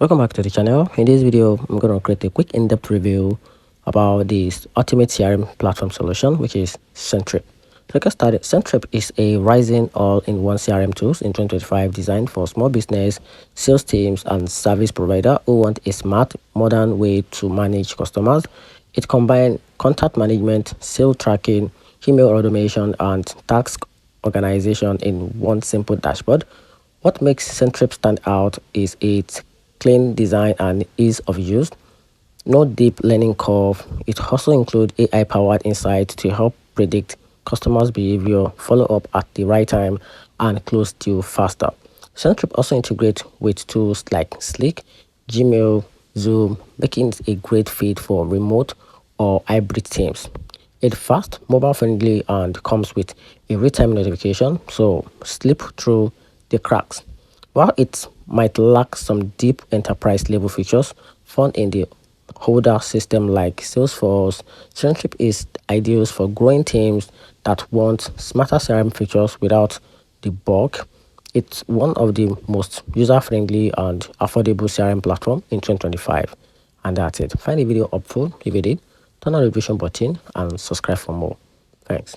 Welcome back to the channel. In this video, I'm going to create a quick in-depth review about this ultimate CRM platform solution, which is Centripe. To get started, Centripe is a rising all-in-one CRM tools in 2025 designed for small business, sales teams, and service provider who want a smart, modern way to manage customers. It combines contact management, sales tracking, email automation, and task organization in one simple dashboard. What makes Centripe stand out is its clean design and ease of use. No deep learning curve. It also includes AI-powered insights to help predict customers' behavior, follow up at the right time, and close deals faster. Centripe also integrates with tools like Slack, Gmail, Zoom, making it a great fit for remote or hybrid teams. It's fast, mobile-friendly, and comes with a real-time notification, so slip through the cracks. While it might lack some deep enterprise-level features found in the older system like Salesforce, Centripe is ideal for growing teams that want smarter CRM features without the bulk. It's one of the most user-friendly and affordable CRM platform in 2025. And that's it. Find the video helpful if you did. Turn on the notification button and subscribe for more. Thanks.